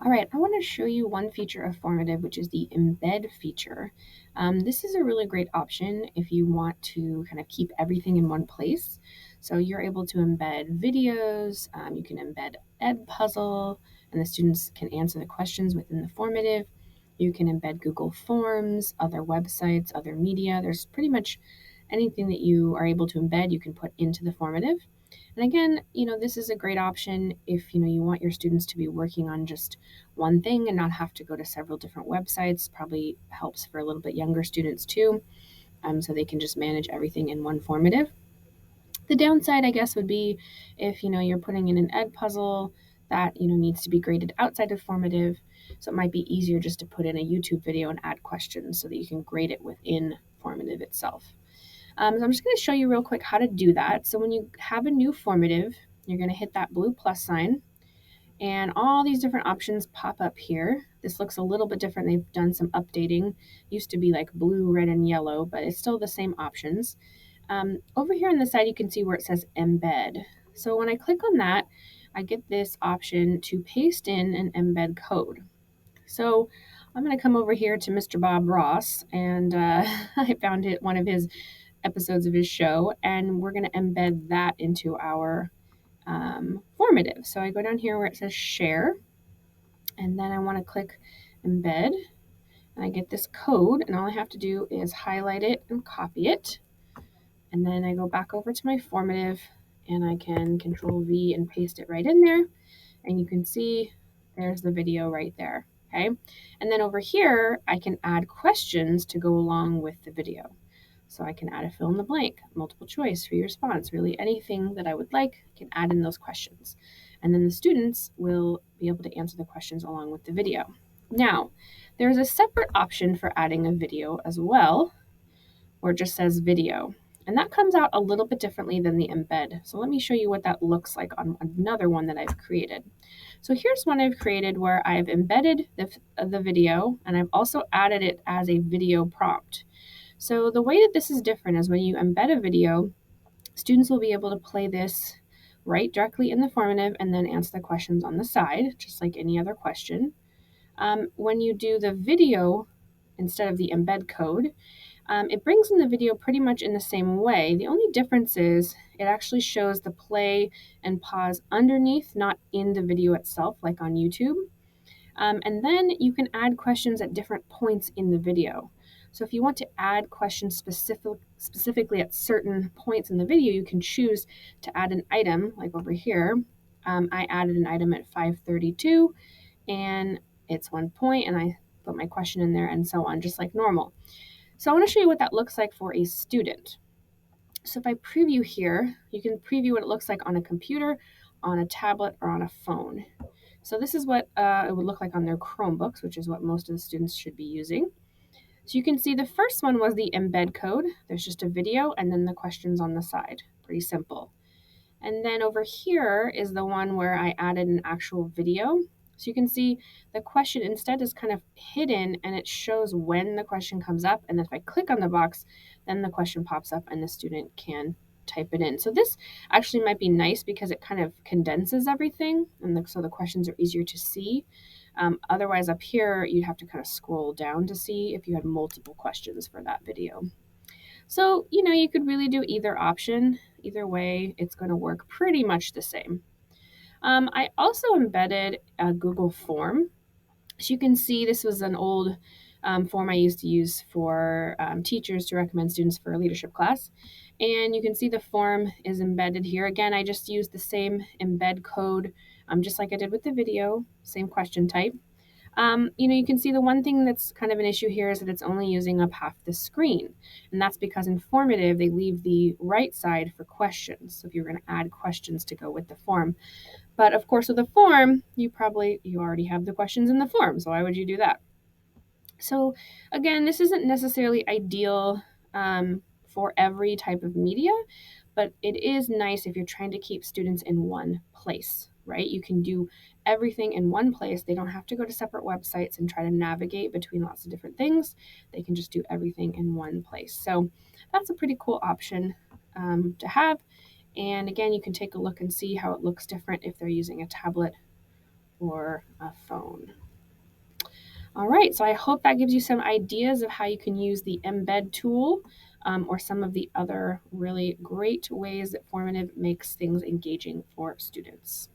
All right, I want to show you one feature of Formative, which is the embed feature. This is a really great option if you want to kind of keep everything in one place. So you're able to embed videos, you can embed Edpuzzle, and the students can answer the questions within the Formative. You can embed Google Forms, other websites, other media. There's pretty much anything that you are able to embed, you can put into the Formative. And again, this is a great option if you want your students to be working on just one thing and not have to go to several different websites. Probably helps for a little bit younger students too, so they can just manage everything in one Formative. The downside, I guess, would be if you're putting in an ed puzzle that needs to be graded outside of Formative. So it might be easier just to put in a YouTube video and add questions so that you can grade it within Formative itself. So I'm just going to show you real quick how to do that. So when you have a new Formative, you're going to hit that blue plus sign, and all these different options pop up here. This looks a little bit different. They've done some updating. Used to be like blue, red, and yellow, but it's still the same options. Over here on the side, you can see where it says embed. So when I click on that, I get this option to paste in an embed code. So I'm going to come over here to Mr. Bob Ross, and I found one of his episodes of his show, and we're going to embed that into our Formative. So I go down here where it says share, and then I want to click embed, and I get this code, and all I have to do is highlight it and copy it. And then I go back over to my Formative, and I can Control V and paste it right in there. And you can see there's the video right there. Okay. And then over here, I can add questions to go along with the video. So I can add a fill in the blank, multiple choice for your response, really anything that I would like, I can add in those questions. And then the students will be able to answer the questions along with the video. Now, there's a separate option for adding a video as well, where it just says video. And that comes out a little bit differently than the embed. So let me show you what that looks like on another one that I've created. So here's one I've created where I've embedded the video, and I've also added it as a video prompt. So the way that this is different is when you embed a video, students will be able to play this right directly in the Formative and then answer the questions on the side, just like any other question. When you do the video instead of the embed code, it brings in the video pretty much in the same way. The only difference is it actually shows the play and pause underneath, not in the video itself, like on YouTube. And then you can add questions at different points in the video. So if you want to add questions specifically at certain points in the video, you can choose to add an item, like over here. I added an item at 5:32, and it's one point, and I put my question in there, and so on, just like normal. So I want to show you what that looks like for a student. So if I preview here, you can preview what it looks like on a computer, on a tablet, or on a phone. So this is what it would look like on their Chromebooks, which is what most of the students should be using. So you can see the first one was the embed code. There's just a video and then the questions on the side. Pretty simple. And then over here is the one where I added an actual video. So you can see the question instead is kind of hidden, and it shows when the question comes up. And if I click on the box, then the question pops up and the student can type it in. So this actually might be nice because it kind of condenses everything, and so the questions are easier to see. Otherwise, up here, you'd have to kind of scroll down to see if you had multiple questions for that video. So, you could really do either option. Either way, it's going to work pretty much the same. I also embedded a Google form. So you can see this was an old form I used to use for teachers to recommend students for a leadership class. And you can see the form is embedded here. Again, I just used the same embed code, just like I did with the video, same question type. You can see the one thing that's kind of an issue here is that it's only using up half the screen. And that's because in Formative, they leave the right side for questions. So if you're going to add questions to go with the form. But of course, with a form, you already have the questions in the form. So why would you do that? So again, this isn't necessarily ideal for every type of media, but it is nice if you're trying to keep students in one place, right? You can do everything in one place. They don't have to go to separate websites and try to navigate between lots of different things. They can just do everything in one place. So that's a pretty cool option to have. And again, you can take a look and see how it looks different if they're using a tablet or a phone. All right, so I hope that gives you some ideas of how you can use the Embed tool or some of the other really great ways that Formative makes things engaging for students.